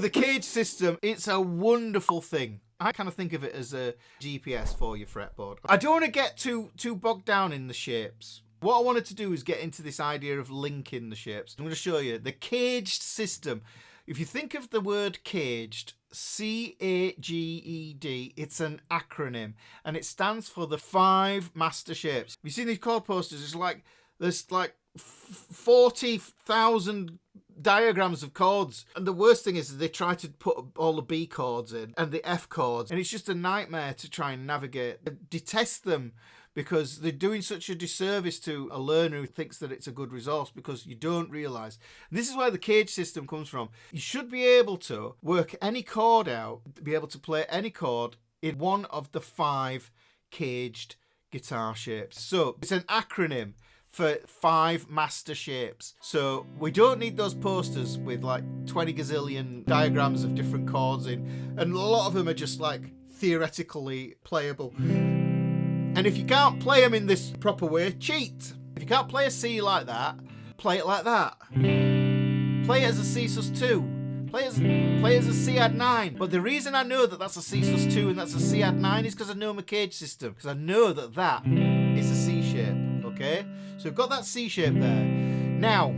The cage system, it's a wonderful thing. I kind of think of it as a GPS for your fretboard. I don't want to get too bogged down in the shapes. What I wanted to do is get into this idea of linking the shapes. I'm going to show you the caged system. If you think of the word caged, C-A-G-E-D, it's an acronym, and it stands for the 5 master shapes. Have you seen these chord posters? It's like there's like 40,000 diagrams of chords, and the worst thing is they try to put all the B chords in and the F chords, and it's just a nightmare to try and navigate. I detest them because they're doing such a disservice to a learner who thinks that it's a good resource, because you don't realise. This is where the cage system comes from. You should be able to work any chord out, be able to play any chord in one of the 5 caged guitar shapes. So it's an acronym for 5 master shapes. So we don't need those posters with like 20 gazillion diagrams of different chords in, and a lot of them are just like theoretically playable. And if you can't play them in this proper way, cheat. If you can't play a C like that, play it like that. Play it as a C sus2. Play it as a C add 9. But the reason I know that that's a C sus2 and that's a C add 9 is because I know my cage system. Because I know that that is a C shape. Okay? So we've got that C shape there. Now,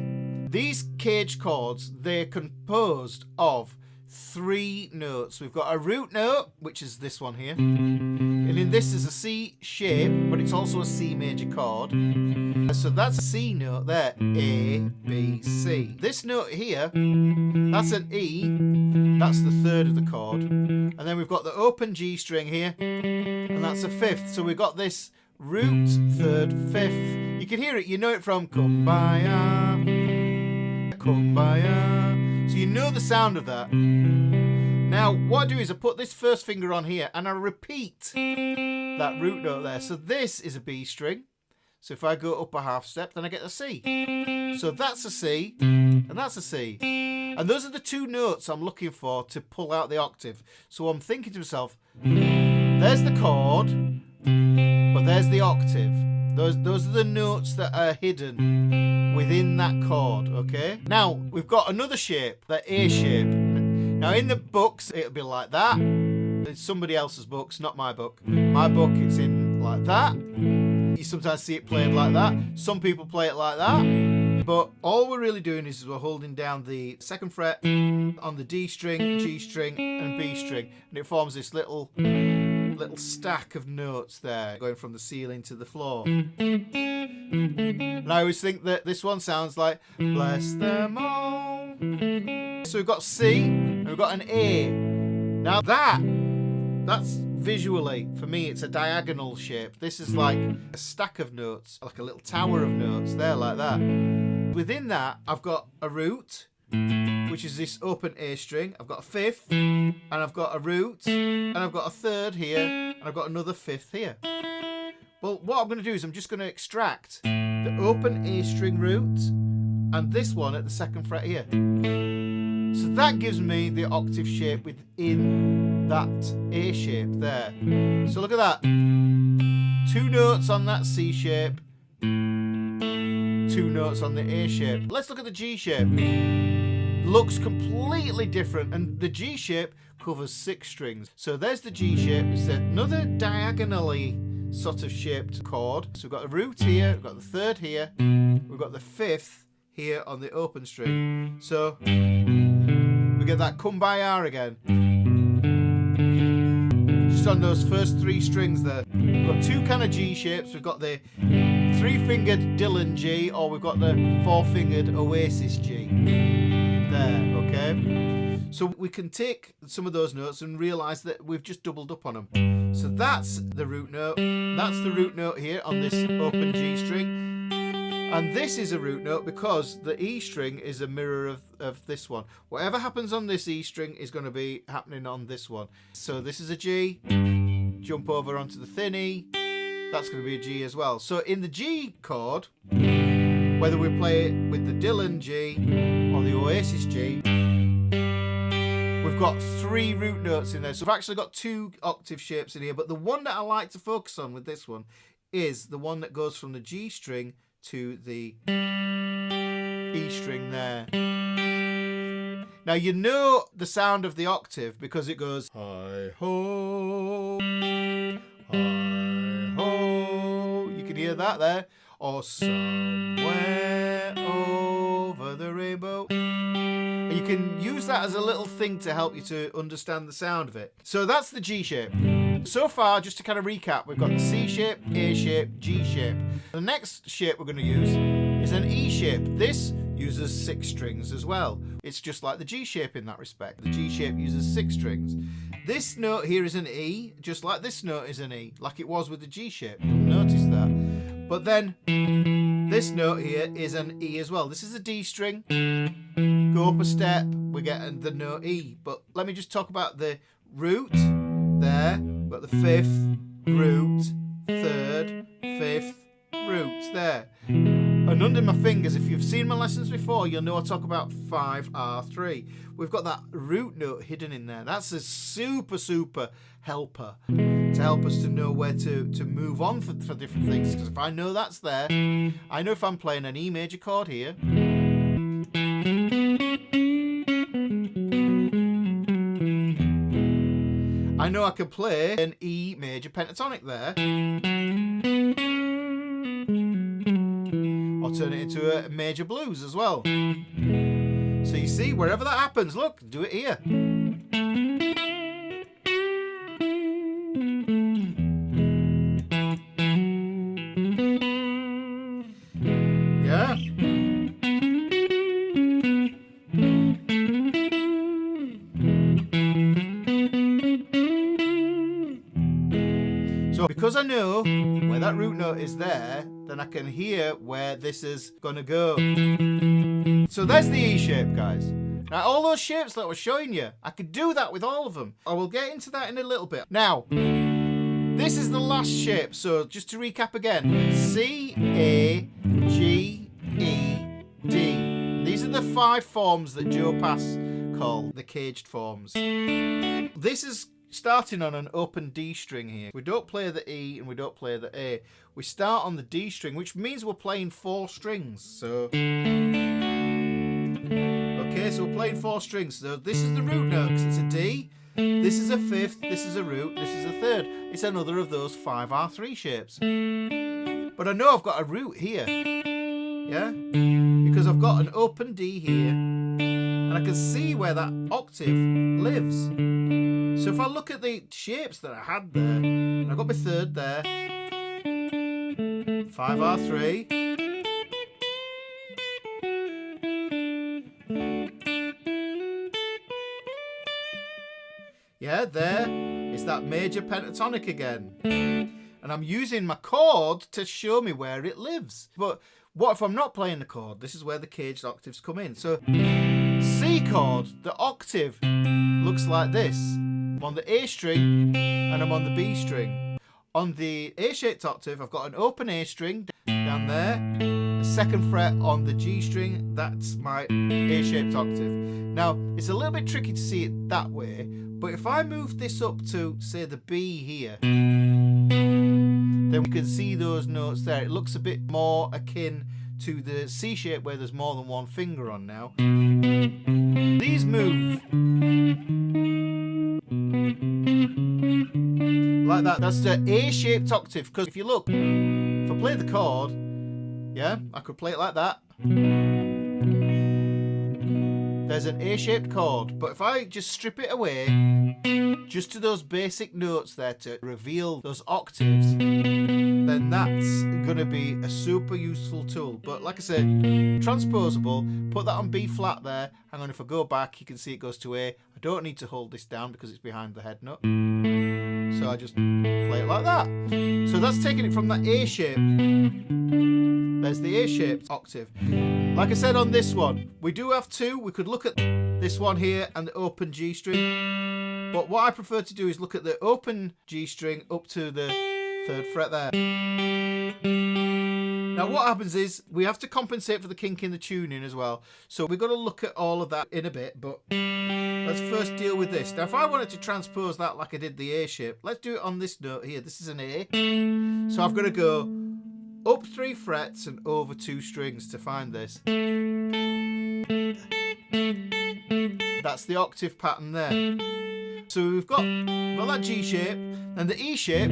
these cage chords, they're composed of 3 notes. We've got a root note, which is this one here. And in this is a C shape, but it's also a C major chord. So that's a C note there. A, B, C. This note here, that's an E. That's the 3rd of the chord. And then we've got the open G string here, and that's a 5th. So we've got this root, 3rd, 5th. You can hear it, you know it from Kumbaya, Kumbaya. So you know the sound of that. Now, what I do is I put this first finger on here and I repeat that root note there. So this is a B string. So if I go up a half step, then I get a C. So that's a C and that's a C. And those are the 2 notes I'm looking for to pull out the octave. So I'm thinking to myself, there's the chord, but there's the octave. Those are the notes that are hidden within that chord, okay? Now, we've got another shape, the A shape. Now, in the books, it'll be like that. It's somebody else's books, not my book. My book, it's in like that. You sometimes see it played like that. Some people play it like that. But all we're really doing is we're holding down the 2nd fret on the D string, G string, and B string. And it forms this little stack of notes there, going from the ceiling to the floor. And I always think that this one sounds like bless them all. So we've got C and we've got an A. Now that's visually, for me, it's a diagonal shape. This is like a stack of notes, like a little tower of notes there, like that. Within that, I've got a root, which is this open A string. I've got a 5th, and I've got a root, and I've got a 3rd here, and I've got another 5th here. Well, what I'm going to do is I'm just going to extract the open A string root and this one at the 2nd fret here. So that gives me the octave shape within that A shape there. So look at that. 2 notes on that C shape, 2 notes on the A shape. Let's look at the G shape. Looks completely different, and the G shape covers 6 strings. So there's the G shape. It's another diagonally sort of shaped chord. So we've got a root here, we've got the 3rd here, we've got the 5th here on the open string. So we get that Kumbaya again. Just on those first 3 strings there. We've got 2 kind of G shapes. We've got the 3-fingered Dylan G, or we've got the 4-fingered Oasis G. There, okay? So we can take some of those notes and realise that we've just doubled up on them. So that's the root note. That's the root note here on this open G string. And this is a root note because the E string is a mirror of this one. Whatever happens on this E string is going to be happening on this one. So this is a G. Jump over onto the thin E. That's going to be a G as well. So in the G chord, whether we play it with the Dylan G or the Oasis G, we've got 3 root notes in there. So I've actually got 2 octave shapes in here, but the one that I like to focus on with this one is the one that goes from the G string to the E string there. Now you know the sound of the octave because it goes hi ho, hi ho. You can hear that there. Or somewhere over the rainbow. And you can use that as a little thing to help you to understand the sound of it. So that's the G shape. So far, just to kind of recap, we've got the C shape, A shape, G shape. The next shape we're going to use is an E shape. This uses 6 strings as well. It's just like the G shape in that respect. The G shape uses 6 strings. This note here is an E, just like this note is an E, like it was with the G shape. You'll notice that. But then this note here is an E as well. This is a D string. Go up a step, we're getting the note E. But let me just talk about the root there. We've got the 5th, root, 3rd, 5th, root there. And under my fingers, if you've seen my lessons before, you'll know I talk about 5R3. We've got that root note hidden in there. That's a super, super helper to help us to know where to move on for different things. Because if I know that's there, I know if I'm playing an E major chord here, I know I can play an E major pentatonic there. Or turn it into a major blues as well. So you see, wherever that happens, look, do it here. Yeah. So because I know where that root note is there, then I can hear where this is going to go. So there's the E shape, guys. Now, all those shapes that I was showing you, I could do that with all of them. I will get into that in a little bit. Now, this is the last shape. So just to recap again, C, A, G, E, D. These are the 5 forms that Joe Pass called the caged forms. This is starting on an open D string here. We don't play the E and we don't play the A. We start on the D string, which means we're playing 4 strings. So, okay, so we're playing 4 strings. So this is the root note because it's a D. This is a 5th. This is a root. This is a 3rd. It's another of those 5R3 shapes. But I know I've got a root here. Yeah? Because I've got an open D here. And I can see where that octave lives. So if I look at the shapes that I had there, I've got my 3rd there, 5R3, yeah, there is that major pentatonic again. And I'm using my chord to show me where it lives. But what if I'm not playing the chord? This is where the caged octaves come in. So C chord, the octave looks like this. I'm on the A string and I'm on the B string. On the A-shaped octave, I've got an open A string down there, a 2nd fret on the G string. That's my A-shaped octave. Now, it's a little bit tricky to see it that way, but if I move this up to, say, the B here, then we can see those notes there. It looks a bit more akin to the C shape where there's more than 1 finger on now. These move like that. That's the A-shaped octave. Because if you look, if I play the chord, yeah, I could play it like that. There's an A-shaped chord. But if I just strip it away, just to those basic notes there to reveal those octaves, then that's going to be a super useful tool. But like I said, transposable, put that on B flat there. Hang on, if I go back, you can see it goes to A. I don't need to hold this down because it's behind the head nut. So I just play it like that. So that's taking it from that A shape. There's the A-shaped octave. Like I said on this one, we do have 2. We could look at this one here and the open G string. But what I prefer to do is look at the open G string up to the 3rd fret there. Now what happens is we have to compensate for the kink in the tuning as well. So we've got to look at all of that in a bit, but let's first deal with this. Now if I wanted to transpose that like I did the A shape, let's do it on this note here. This is an A. So I've got to go up 3 frets and over 2 strings to find this. That's the octave pattern there. So we've got that G shape, and the E shape.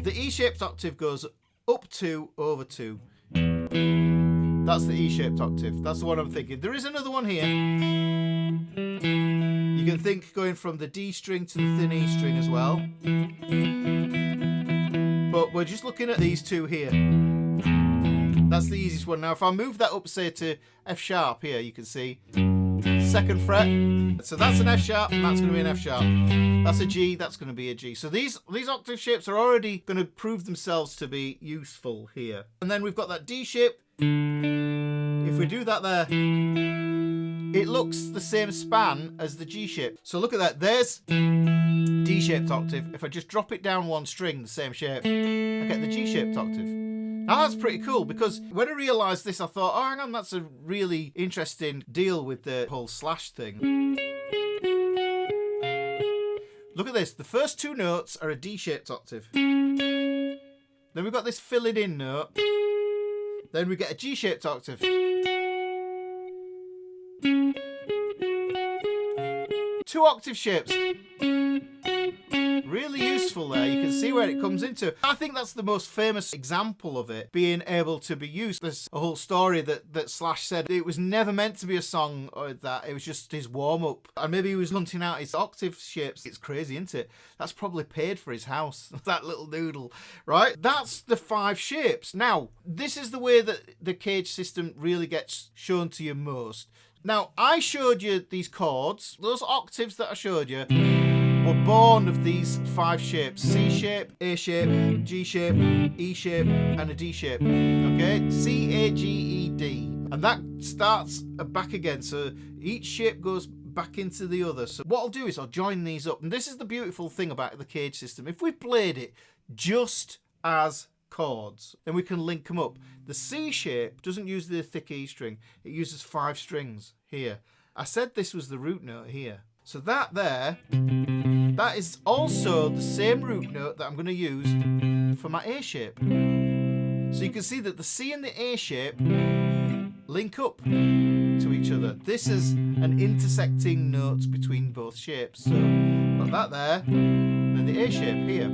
The E-shaped octave goes up 2 over 2. That's the E-shaped octave. That's the one I'm thinking. There is another one here. You can think going from the D string to the thin E string as well. But we're just looking at these two here. That's the easiest one. Now, if I move that up, say, to F sharp here, you can see 2nd fret. So that's an F sharp, and that's going to be an F sharp. That's a G, that's going to be a G. So these octave shapes are already going to prove themselves to be useful here. And then we've got that D shape. If we do that there, it looks the same span as the G shape. So look at that. There's D-shaped octave. If I just drop it down one string, the same shape, I get the G-shaped octave. Now that's pretty cool, because when I realised this, I thought, oh, hang on, that's a really interesting deal with the whole slash thing. Look at this. The first two notes are a D-shaped octave. Then we've got this filling in note. Then we get a G-shaped octave. Two octave shapes. Really useful there. You can see where it comes into. I think that's the most famous example of it being able to be used. There's a whole story that Slash said it was never meant to be a song or that. It was just his warm-up. And maybe he was hunting out his octave shapes. It's crazy, isn't it? That's probably paid for his house. That little noodle, right? That's the 5 shapes. Now, this is the way that the Cage system really gets shown to you most. Now, I showed you these chords. Those octaves that I showed you were born of these 5 shapes. C shape, A shape, G shape, E shape, and a D shape. Okay? C, A, G, E, D. And that starts back again. So each shape goes back into the other. So what I'll do is I'll join these up. And this is the beautiful thing about the Cage system. If we played it just as chords, then we can link them up. The C shape doesn't use the thick E string. It uses 5 strings here. I said this was the root note here. So that there, that is also the same root note that I'm going to use for my A shape. So you can see that the C and the A shape link up to each other. This is an intersecting note between both shapes. So got that there, and then the A shape here.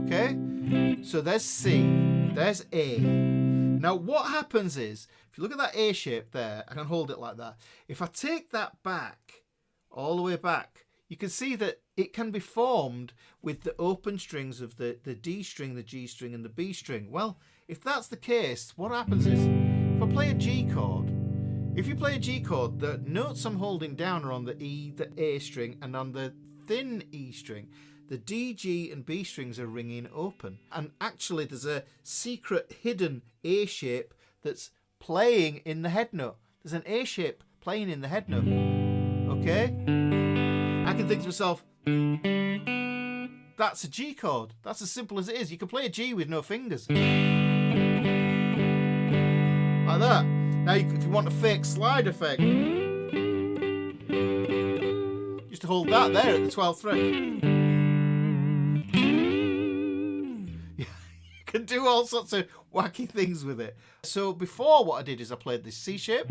Okay? So there's C, there's A. Now what happens is, if you look at that A shape there, I can hold it like that. If I take that back, all the way back, you can see that it can be formed with the open strings of the D string, the G string, and the B string. Well, if that's the case, what happens is, if I play a G chord, if you play a G chord, the notes I'm holding down are on the E, the A string, and on the thin E string. The D, G, and B strings are ringing open. And actually, there's a secret hidden A shape that's playing in the head note. There's an A shape playing in the head note. Okay? I can think to myself, that's a G chord. That's as simple as it is. You can play a G with no fingers. Like that. Now, if you want a fake slide effect, just hold that there at the 12th fret. Can do all sorts of wacky things with it. So before, what I did is I played this C shape,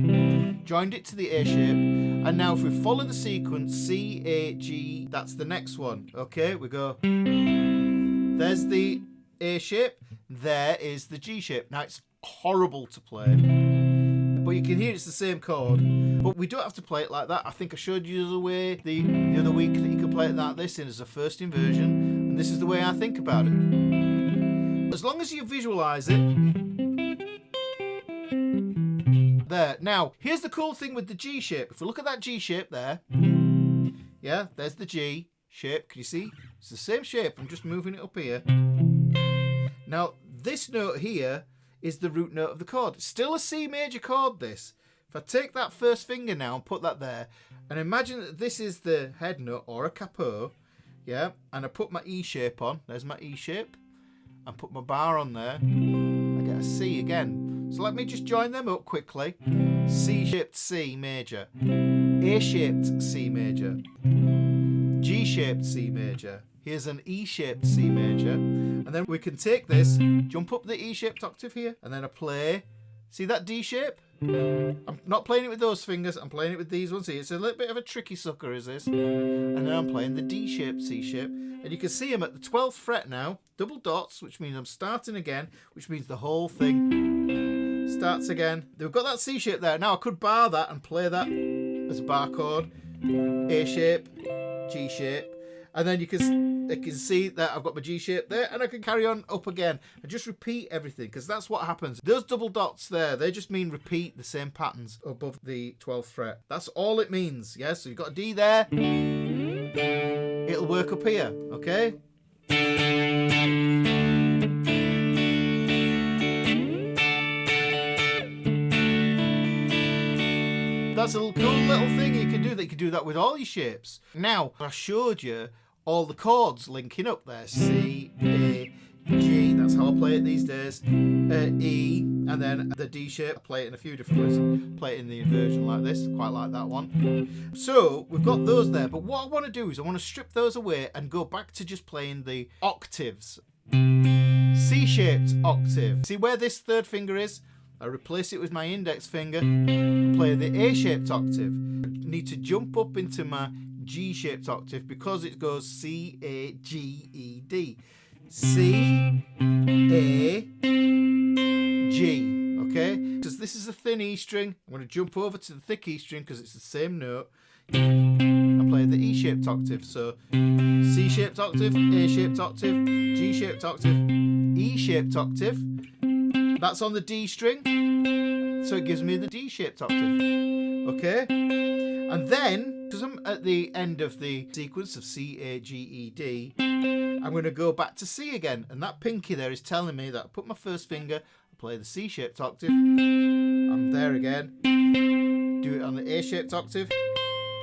joined it to the A shape, and now if we follow the sequence, C, A, G, that's the next one. Okay, we go, there's the A shape, there is the G shape. Now it's horrible to play, but you can hear it's the same chord, but we don't have to play it like that. I think I showed you the way the other week that you can play it like this in as a first inversion, and this is the way I think about it. As long as you visualise it. There. Now, here's the cool thing with the G shape. If we look at that G shape there, yeah, there's the G shape. Can you see? It's the same shape. I'm just moving it up here. Now, this note here is the root note of the chord. It's still a C major chord, this. If I take that first finger now and put that there, and imagine that this is the head note or a capo, yeah, and I put my E shape on. There's my E shape. And put my bar on there, I get a C again. So let me just join them up quickly. C-shaped C major, A-shaped C major, G-shaped C major. Here's an E-shaped C major. And then we can take this, jump up the E-shaped octave here, and then I play, see that D shape? I'm not playing it with those fingers, I'm playing it with these ones here. It's a little bit of a tricky sucker, is this? And then I'm playing the D shape, C shape. And you can see I'm at the 12th fret now, double dots, which means I'm starting again, which means the whole thing starts again. We've got that C shape there. Now I could bar that and play that as a bar chord. A shape, G shape. And then you can see that I've got my G shape there, and I can carry on up again and just repeat everything, because that's what happens. Those double dots there, they just mean repeat the same patterns above the 12th fret. That's all it means. Yeah, so you've got a D there. It'll work up here, okay? That's a cool little thing you can do. That you can do that with all your shapes. Now, I showed you all the chords linking up there. C, A, G. That's how I play it these days. E, and then the D shape. I play it in a few different ways. Play it in the inversion like this. Quite like that one. So we've got those there. But what I want to do is I want to strip those away and go back to just playing the octaves. C-shaped octave. See where this third finger is? I replace it with my index finger. Play the A-shaped octave. I need to jump up into my G-shaped octave because it goes C, A, G, E, D. C, A, G. Okay? Because this is a thin E string, I'm going to jump over to the thick E string because it's the same note. I play the E-shaped octave. So C-shaped octave, A-shaped octave, G-shaped octave, E-shaped octave. That's on the D string. So it gives me the D-shaped octave. Okay? And then, because I'm at the end of the sequence of C, A, G, E, D, I'm going to go back to C again. And that pinky there is telling me that I put my first finger, I play the C-shaped octave. I'm there again. Do it on the A-shaped octave,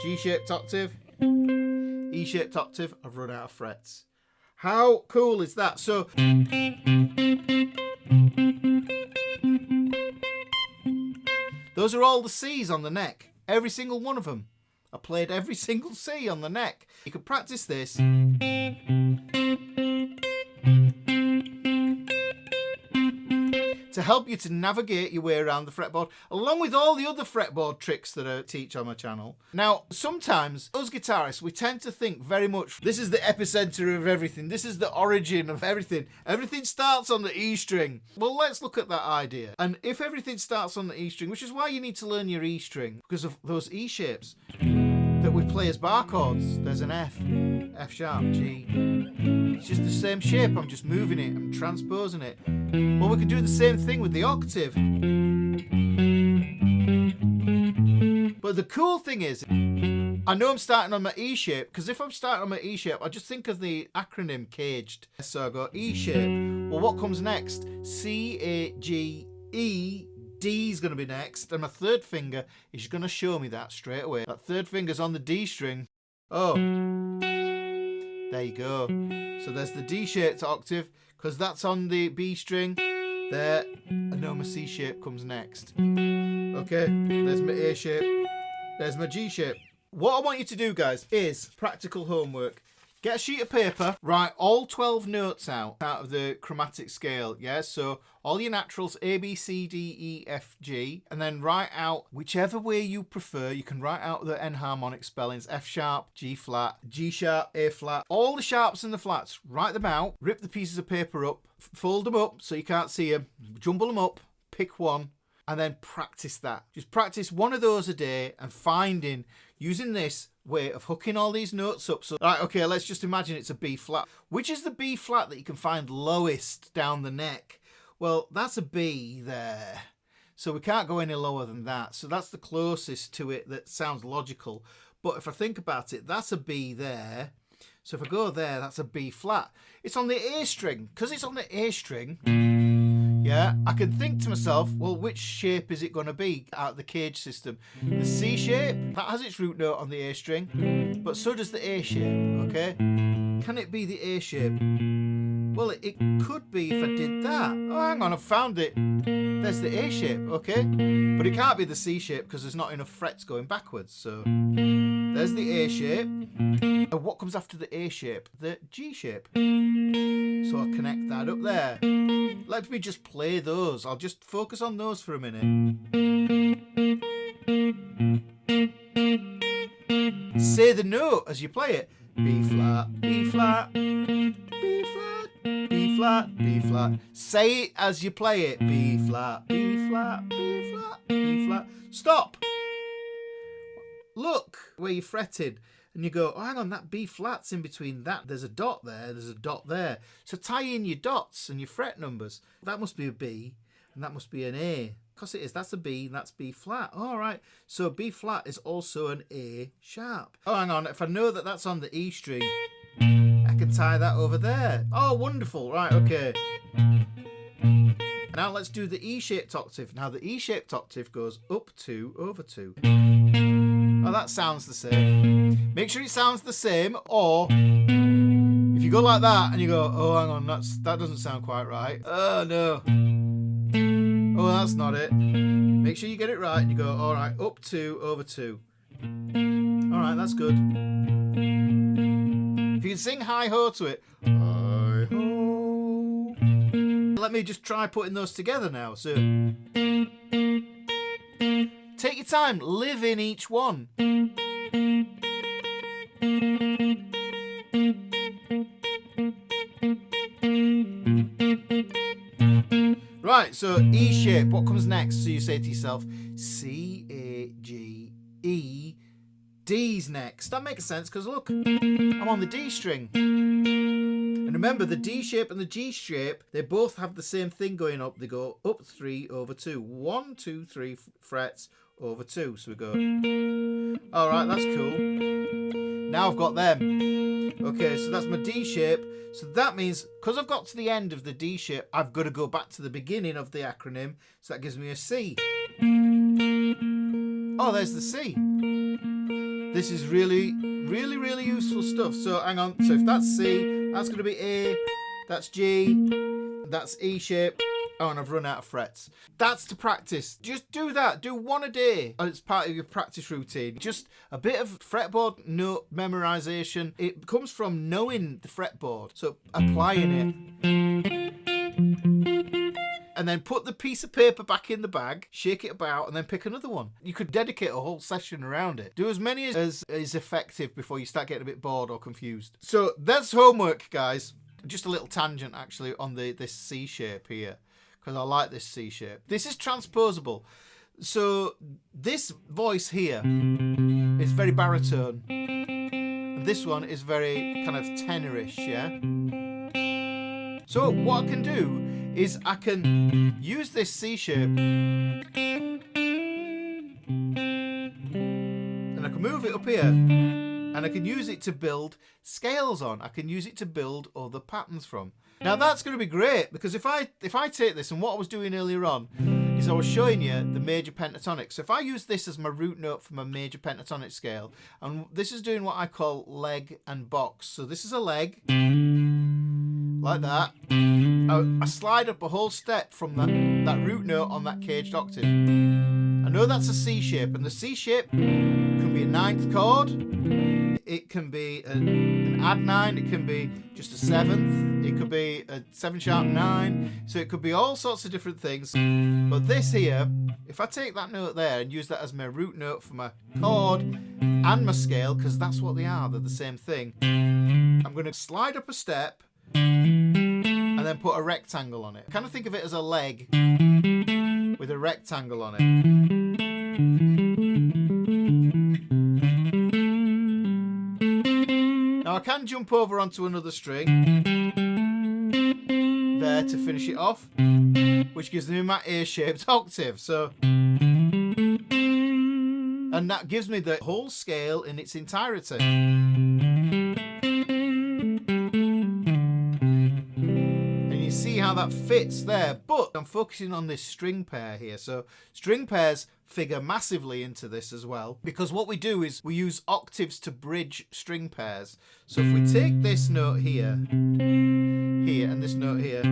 G-shaped octave, E-shaped octave. I've run out of frets. How cool is that? So those are all the C's on the neck. Every single one of them. I played every single C on the neck. You can practice this. To help you to navigate your way around the fretboard, along with all the other fretboard tricks that I teach on my channel. Now, sometimes, us guitarists, we tend to think very much, this is the epicenter of everything, this is the origin of everything. Everything starts on the E string. Well, let's look at that idea. And if everything starts on the E string, which is why you need to learn your E string, because of those E shapes that we play as bar chords. There's an F, F sharp, G. It's just the same shape, I'm just moving it, I'm transposing it. Well, we can do the same thing with the octave. But the cool thing is, I know I'm starting on my E shape, because if I'm starting on my E shape, I just think of the acronym CAGED. So I go E shape. Well, what comes next? C, A, G, E, D is going to be next, and my third finger is going to show me that straight away. That third finger's on the D string. Oh, there you go. So there's the D-shaped octave, because that's on the B string. There, and now my C shape comes next. Okay, there's my A shape, there's my G shape. What I want you to do, guys, is practical homework. Get a sheet of paper, write all 12 notes out of the chromatic scale, yeah? So all your naturals, A, B, C, D, E, F, G, and then write out whichever way you prefer. You can write out the enharmonic spellings, F sharp, G flat, G sharp, A flat, all the sharps and the flats. Write them out, rip the pieces of paper up, fold them up so you can't see them, jumble them up, pick one, and then practice that. Just practice one of those a day and using this way of hooking all these notes up. So, right, okay, let's just imagine it's a B flat. Which is the B flat that you can find lowest down the neck? Well, that's a B there. So we can't go any lower than that. So that's the closest to it that sounds logical. But if I think about it, that's a B there. So if I go there, that's a B flat. It's on the A string. Because it's on the A string, yeah, I can think to myself, well, which shape is it going to be out of the cage system? The C shape, that has its root note on the A string, but so does the A shape, okay? Can it be the A shape? Well, it could be if I did that. Oh, hang on, I've found it. There's the A shape, okay? But it can't be the C shape because there's not enough frets going backwards, so there's the A shape. And what comes after the A shape? The G shape. So I'll connect that up there. Let me just play those. I'll just focus on those for a minute. Say the note as you play it. B flat, B flat, B flat, B flat, B flat. Say it as you play it. B flat, B flat, B flat, B flat. Stop. Look where you fretted. And you go, oh, hang on, that B flat's in between that. There's a dot there, there's a dot there. So tie in your dots and your fret numbers. That must be a B, and that must be an A. Of course it is, that's a B, and that's B flat. All right, so B flat is also an A sharp. Oh, hang on, if I know that that's on the E string, I can tie that over there. Oh, wonderful, right, okay. Now let's do the E-shaped octave. Now the E-shaped octave goes up 2 over 2. Oh, that sounds the same. Make sure it sounds the same, or if you go like that and you go, oh, hang on, that doesn't sound quite right. Oh, no. Oh, that's not it. Make sure you get it right and you go, all right, up 2 over 2. All right, that's good. If you can sing hi-ho to it. Hi-ho. Let me just try putting those together now. So take your time, live in each one. Right, so E shape, what comes next? So you say to yourself, C, A, G, E, D's next. That makes sense because look, I'm on the D string. And remember, the D shape and the G shape, they both have the same thing going up. They go up 3 over 2. 1, 2, 3 frets over 2. So we go, all right, that's cool. Now I've got them. Okay, so that's my D shape. So that means, because I've got to the end of the D shape, I've got to go back to the beginning of the acronym. So that gives me a C. Oh, there's the C. This is really, really, really useful stuff. So hang on. So if that's C, that's going to be A. That's G. That's E shape. Oh, and I've run out of frets. That's to practice. Just do that. Do one a day. And it's part of your practice routine. Just a bit of fretboard note memorization. It comes from knowing the fretboard. So applying it. And then put the piece of paper back in the bag, shake it about, and then pick another one. You could dedicate a whole session around it. Do as many as is effective before you start getting a bit bored or confused. So that's homework, guys. Just a little tangent, actually, on this C shape here, because I like this C shape. This is transposable. So this voice here is very baritone. And this one is very kind of tenorish, yeah? So what I can do is I can use this C shape and I can move it up here and I can use it to build scales on. I can use it to build other patterns from. Now that's going to be great because if I take this, and what I was doing earlier on is I was showing you the major pentatonic. So if I use this as my root note for my major pentatonic scale, and this is doing what I call leg and box. So this is a leg, like that. I slide up a whole step from that root note on that caged octave. I know that's a C shape, and the C shape can be a 9th chord, it can be an add 9, it can be just a 7th, it could be a 7 sharp 9, so it could be all sorts of different things. But this here, if I take that note there and use that as my root note for my chord and my scale, because that's what they are, they're the same thing, I'm going to slide up a step and then put a rectangle on it. Kind of think of it as a leg with a rectangle on it. Now I can jump over onto another string there to finish it off, which gives me my A-shaped octave. So, and that gives me the whole scale in its entirety. See how that fits there, but I'm focusing on this string pair here. So string pairs figure massively into this as well, because what we do is we use octaves to bridge string pairs. So if we take this note here, and this note here,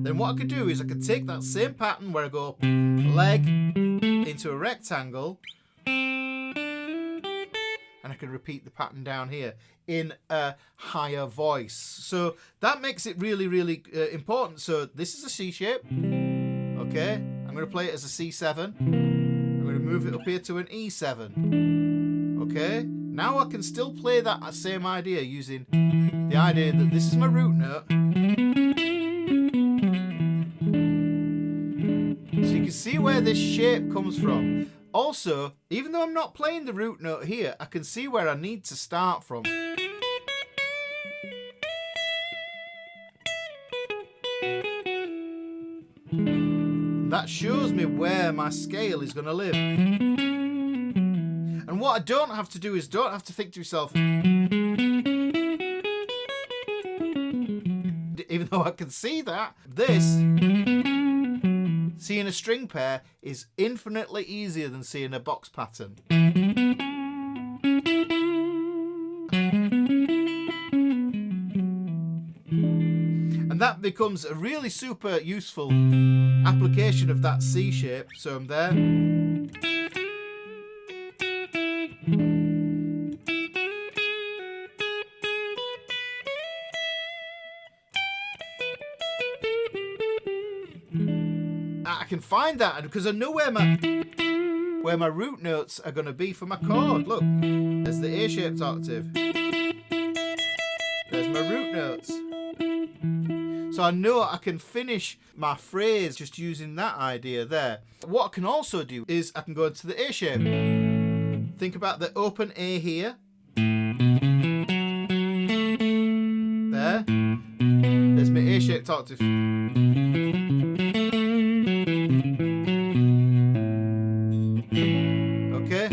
then what I could do is I could take that same pattern where I go leg into a rectangle, and I can repeat the pattern down here in a higher voice. So that makes it really, really important. So this is a C shape. Okay, I'm going to play it as a C7. I'm going to move it up here to an E7. Okay, now I can still play that same idea using the idea that this is my root note. So you can see where this shape comes from. Also, even though I'm not playing the root note here, I can see where I need to start from. That shows me where my scale is going to live. And what I don't have to do is don't have to think to myself, even though I can see that, this, seeing a string pair is infinitely easier than seeing a box pattern. And that becomes a really super useful application of that C shape. So I'm there. I can find that because I know where my root notes are going to be for my chord. Look, there's the A-shaped octave. There's my root notes. So I know I can finish my phrase just using that idea there. What I can also do is I can go into the A shape. Think about the open A here. There. There's my A-shaped octave. Okay.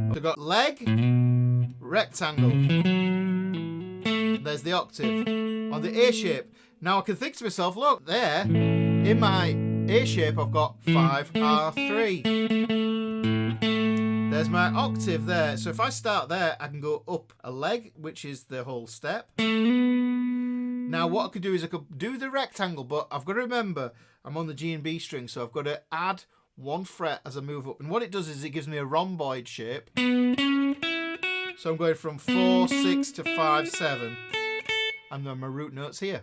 So I've got leg, rectangle. There's the octave. On the A shape, now I can think to myself, look, there, in my A shape, I've got 5R3. There's my octave there. So if I start there, I can go up a leg, which is the whole step. Now what I could do is I could do the rectangle, but I've got to remember I'm on the G and B string, so I've got to add 1 fret as I move up. And what it does is it gives me a rhomboid shape. So I'm going from 4, 6 to 5, 7. And then my root notes here.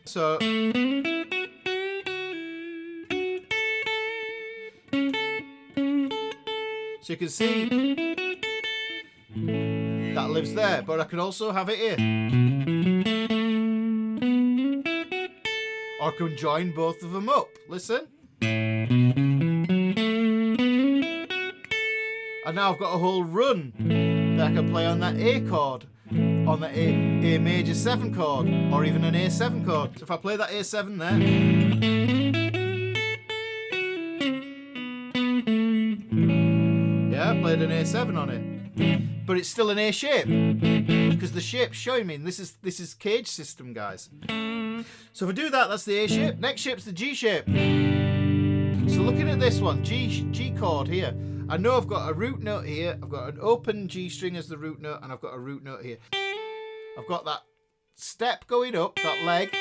So you can see that lives there, but I can also have it here. Or I can join both of them up. Listen. And now I've got a whole run that I can play on that A chord, on the A major 7 chord, or even an A7 chord. So if I play that A7 there, yeah, I played an A7 on it, but it's still an A shape because the shape's showing me. And this is cage system, guys. So if I do that, that's the A shape. Next shape's the G shape. So looking at this one, G chord here. I know I've got a root note here, I've got an open G string as the root note, and I've got a root note here. I've got that step going up, that leg.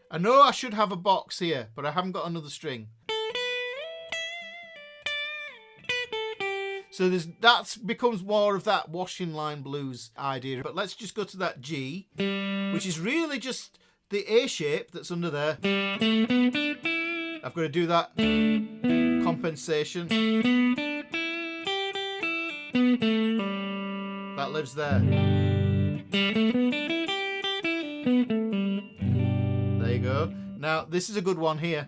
I know I should have a box here, but I haven't got another string. So that becomes more of that washing line blues idea. But let's just go to that G, which is really just the A shape that's under there. I've got to do that compensation. That lives there. There you go. Now, this is a good one here.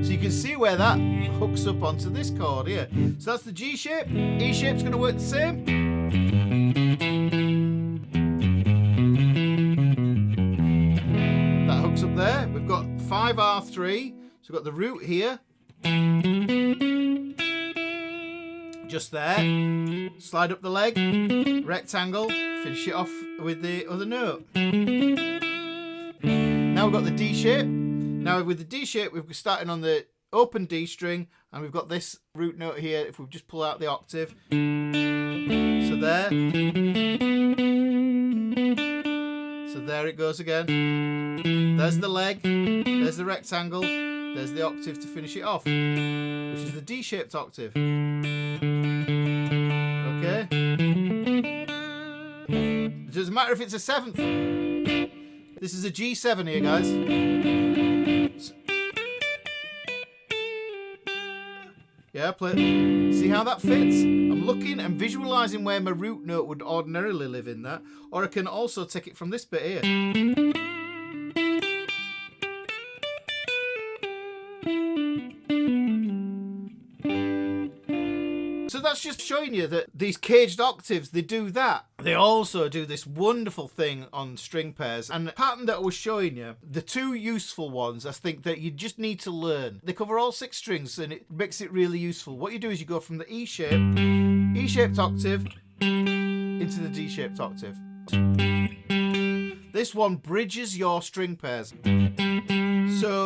So you can see where that hooks up onto this chord here. So that's the G shape. E shape's going to work the same. That hooks up there. We've got 5R3. So we've got the root here. Just there. Slide up the leg. Rectangle. Finish it off with the other note. Now we've got the D shape. Now with the D shape, we're starting on the open D string, and we've got this root note here. If we just pull out the octave, so there. So there it goes again. There's the leg, there's the rectangle, there's the octave to finish it off, which is the D-shaped octave. Okay? It doesn't matter if it's a seventh. This is a G7 here, guys. Yeah, play. See how that fits? I'm looking and visualising where my root note would ordinarily live in that. Or I can also take it from this bit here. So that's just showing you that these caged octaves, they do that. They also do this wonderful thing on string pairs. And the pattern that I was showing you, the two useful ones, I think that you just need to learn. They cover all 6 strings and it makes it really useful. What you do is you go from the E-shaped octave, into the D-shaped octave. This one bridges your string pairs. So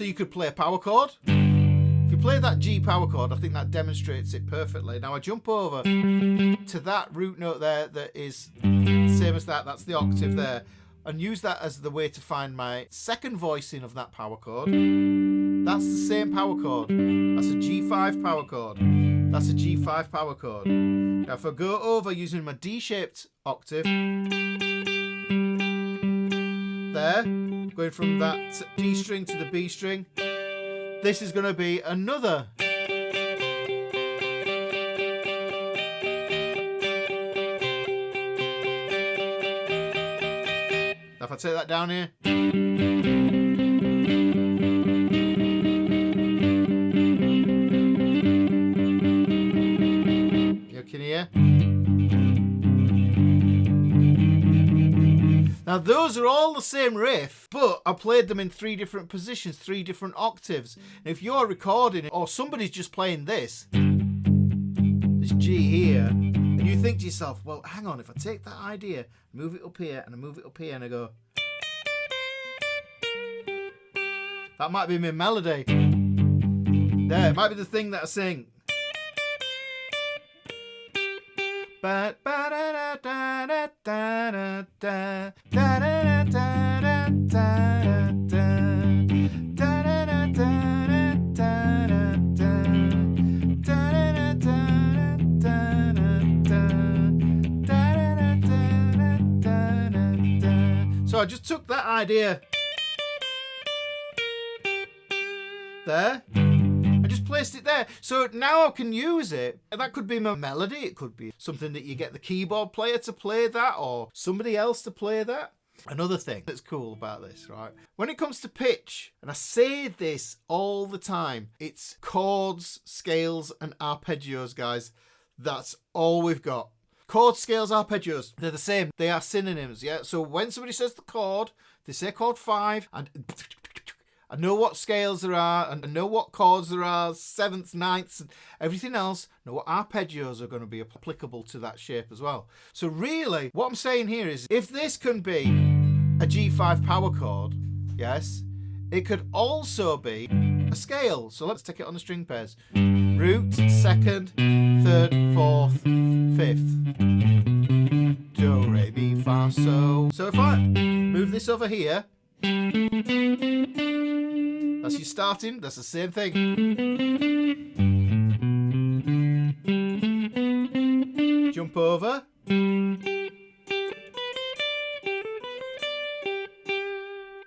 you could play a power chord. If you play that G power chord, I think that demonstrates it perfectly. Now I jump over to that root note there that is the same as that. That's the octave there. And use that as the way to find my second voicing of that power chord. That's the same power chord. That's a G5 power chord. That's a G5 power chord. Now if I go over using my D-shaped octave, there, going from that D string to the B string, this is going to be another. Now if I take that down here. You can hear? Now those are all the same riff, but I played them in 3 different positions, 3 different octaves. And if you're recording it, or somebody's just playing this G here, and you think to yourself, well, hang on, if I take that idea, move it up here, and I move it up here, and I go, that might be my melody. There, it might be the thing that I sing. So I just took that idea there. I just placed it there. So now I can use it. That could be my melody. It could be something that you get the keyboard player to play that or somebody else to play that. Another thing that's cool about this, right? When it comes to pitch, and I say this all the time, it's chords, scales, and arpeggios, guys. That's all we've got. Chords, scales, arpeggios, they're the same. They are synonyms, yeah? So when somebody says the chord, they say chord 5, and I know what scales there are, and I know what chords there are, 7ths, 9ths, and everything else. I know what arpeggios are going to be applicable to that shape as well. So really, what I'm saying here is, if this can be a G5 power chord, yes, it could also be a scale. So let's take it on the string pairs. Root, 2nd, 3rd, 4th, 5th. Do, re, mi, fa, so. So if I move this over here, that's your starting, that's the same thing. Jump over.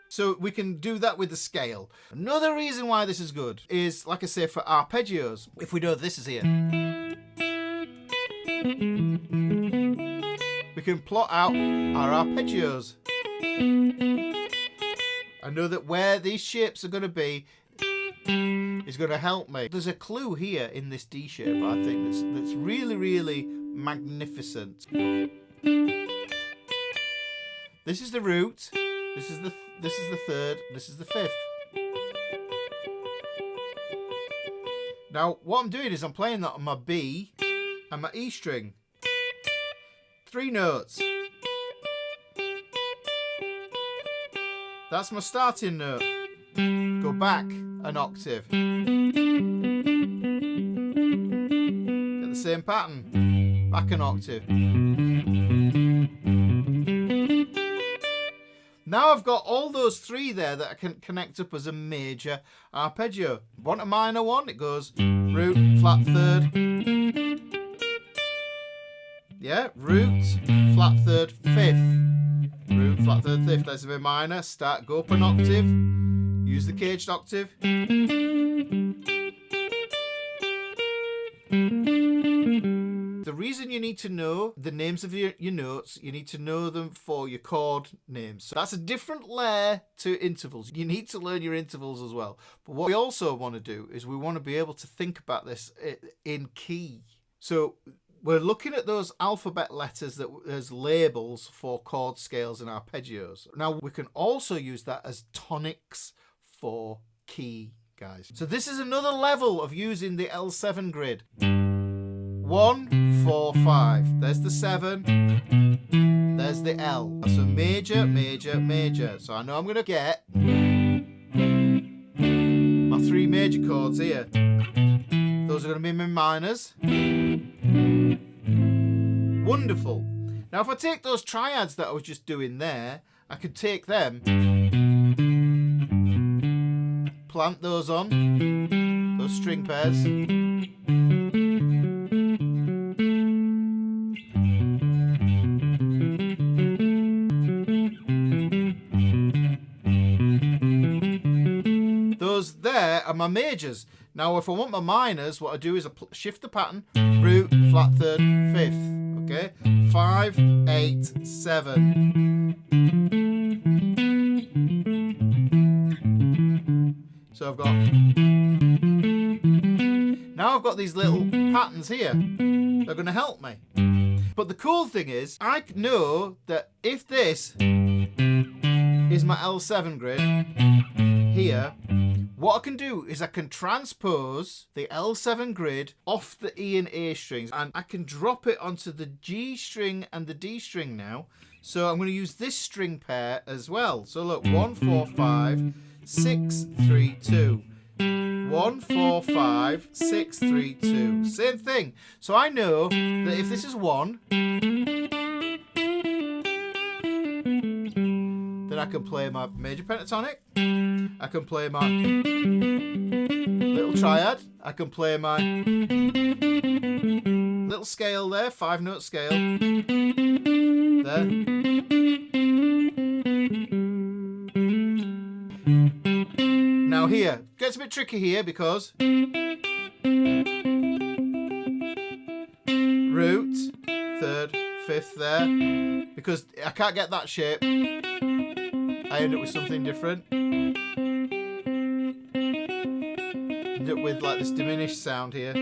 So we can do that with the scale. Another reason why this is good is, like I say, for arpeggios. If we know this is here, we can plot out our arpeggios. I know that where these shapes are going to be is going to help me. There's a clue here in this D shape, I think, that's really, really magnificent. This is the root. This is the 3rd. This is the 5th. Now, what I'm doing is I'm playing that on my B and my E string. 3 notes. That's my starting note. Go back an octave. Get the same pattern, back an octave. Now I've got all those three there that I can connect up as a major arpeggio. Want a minor one? It goes root, flat third. Yeah, root, flat third, fifth. Root, flat third, fifth. That's a bit minor. Start, go up an octave. Use the caged octave. The reason you need to know the names of your notes, you need to know them for your chord names. So that's a different layer to intervals. You need to learn your intervals as well. But what we also want to do is we want to be able to think about this in key. So we're looking at those alphabet letters that as labels for chord scales and arpeggios. Now we can also use that as tonics for key, guys. So this is another level of using the L7 grid. 1, 4, 5. There's the 7. There's the L. So major, major, major. So I know I'm going to get my three major chords here. Those are going to be my minors. Wonderful. Now if I take those triads that I was just doing there, I could take them, plant those on, those string pairs. Those there are my majors. Now if I want my minors, what I do is I shift the pattern, root, flat third, fifth. Okay, 5, 8, 7. So I've got, now I've got these little patterns here. They're going to help me. But the cool thing is, I know that if this is my L7 grid here, what I can do is I can transpose the L7 grid off the E and A strings and I can drop it onto the G string and the D string now. So I'm going to use this string pair as well. So look, 1, 4, 5, 6, 3, 2. 1, 4, 5, 6, 3, 2. Same thing. So I know that if this is 1, then I can play my major pentatonic. I can play my little triad. I can play my little scale there, 5-note scale. There. Now here, gets a bit tricky here because root, third, fifth there. Because I can't get that shape. I end up with something different. End up with like this diminished sound here.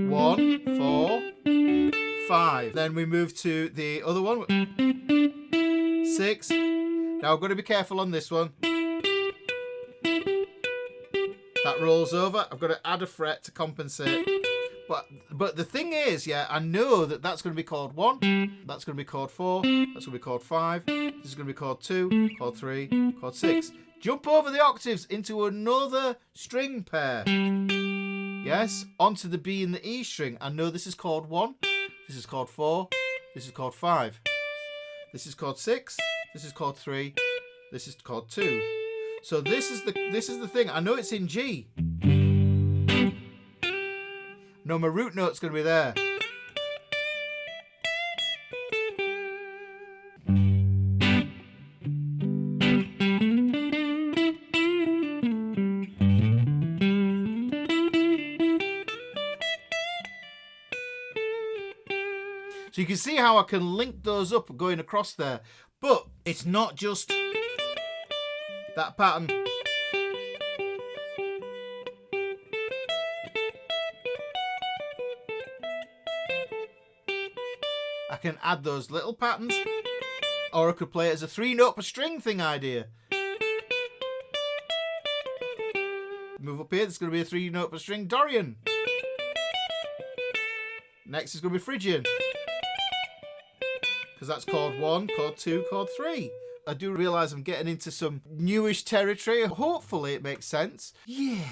1, 4, 5. Then we move to the other one. 6. Now I've got to be careful on this one. That rolls over. I've got to add a fret to compensate. But the thing is, yeah, I know that that's going to be chord 1, that's going to be chord 4, that's going to be chord 5, this is going to be chord 2, chord 3, chord 6. Jump over the octaves into another string pair. Yes, onto the B and the E string. I know this is chord 1, this is chord 4, this is chord 5. This is chord 6, this is chord 3, this is chord 2. So this is the thing. I know it's in G. No, my root note's going to be there. So you can see how I can link those up going across there. But it's not just that pattern. I can add those little patterns, or I could play it as a 3-note per string thing idea. Move up here, there's going to be a 3-note per string Dorian. Next is going to be Phrygian, because that's chord 1, chord 2, chord 3. I do realise I'm getting into some newish territory. Hopefully it makes sense. Yeah.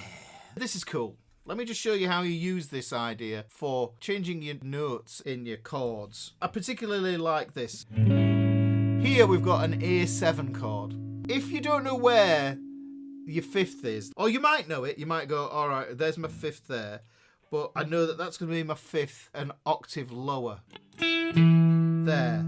This is cool. Let me just show you how you use this idea for changing your notes in your chords. I particularly like this. Here we've got an A7 chord. If you don't know where your fifth is, or you might know it, you might go, all right, there's my fifth there, but I know that that's going to be my fifth an octave lower. There.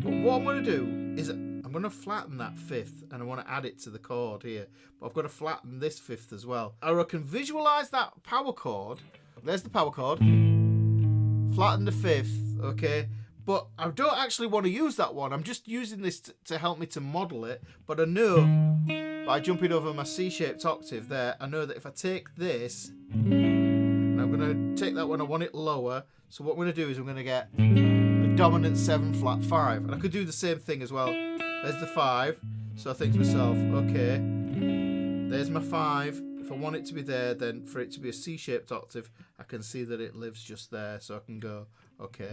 But what I'm going to do is I'm going to flatten that fifth and I want to add it to the chord here. But I've got to flatten this fifth as well. Or I can visualise that power chord. There's the power chord. Flatten the fifth, okay? But I don't actually want to use that one. I'm just using this to help me to model it. But I know by jumping over my C-shaped octave there, I know that if I take this, and I'm going to take that one, I want it lower. So what I'm going to do is I'm going to get a dominant 7 flat 5. And I could do the same thing as well. There's the 5. So I think to myself, okay, there's my 5. If I want it to be there, then for it to be a C-shaped octave, I can see that it lives just there. So I can go, okay,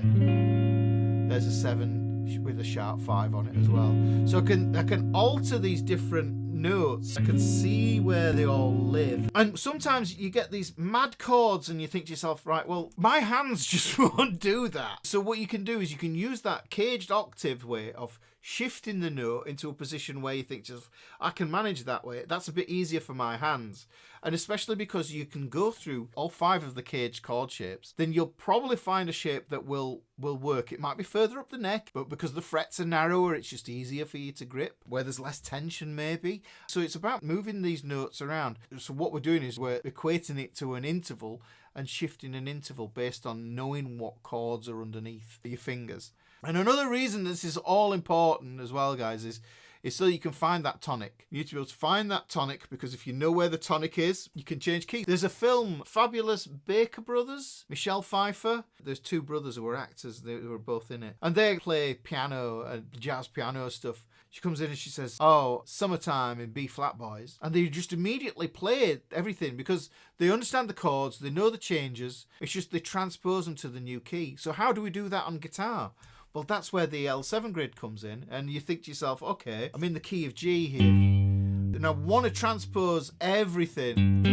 there's a 7 with a sharp 5 on it as well. So I can alter these different notes. I can see where they all live. And sometimes you get these mad chords and you think to yourself, right, well, my hands just won't do that. So what you can do is you can use that caged octave way of shifting the note into a position where you think, just I can manage that way. That's a bit easier for my hands. And especially because you can go through all 5 of the caged chord shapes, then you'll probably find a shape that will work. It might be further up the neck, but because the frets are narrower, it's just easier for you to grip, where there's less tension maybe. So it's about moving these notes around. So what we're doing is we're equating it to an interval and shifting an interval based on knowing what chords are underneath your fingers. And another reason this is all important as well, guys, is so you can find that tonic. You need to be able to find that tonic, because if you know where the tonic is, you can change key. There's a film, Fabulous Baker Brothers, Michelle Pfeiffer. There's 2 brothers who were actors. They were both in it. And they play piano and jazz piano stuff. She comes in and she says, oh, Summertime in B flat, boys. And they just immediately play everything because they understand the chords, they know the changes. It's just they transpose them to the new key. So how do we do that on guitar? Well, that's where the L7 grid comes in, and you think to yourself, okay, I'm in the key of G here, and I want to transpose everything.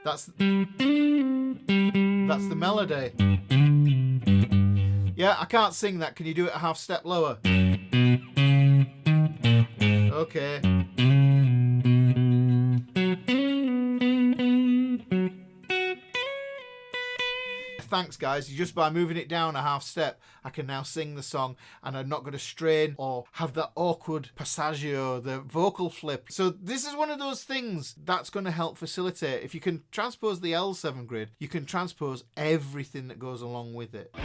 That's the melody. Yeah, I can't sing that. Can you do it a half step lower? Okay. Thanks, guys. Just by moving it down a half step, I can now sing the song and I'm not going to strain or have that awkward passaggio, the vocal flip. So this is one of those things that's going to help facilitate. If you can transpose the L7 grid, you can transpose everything that goes along with it.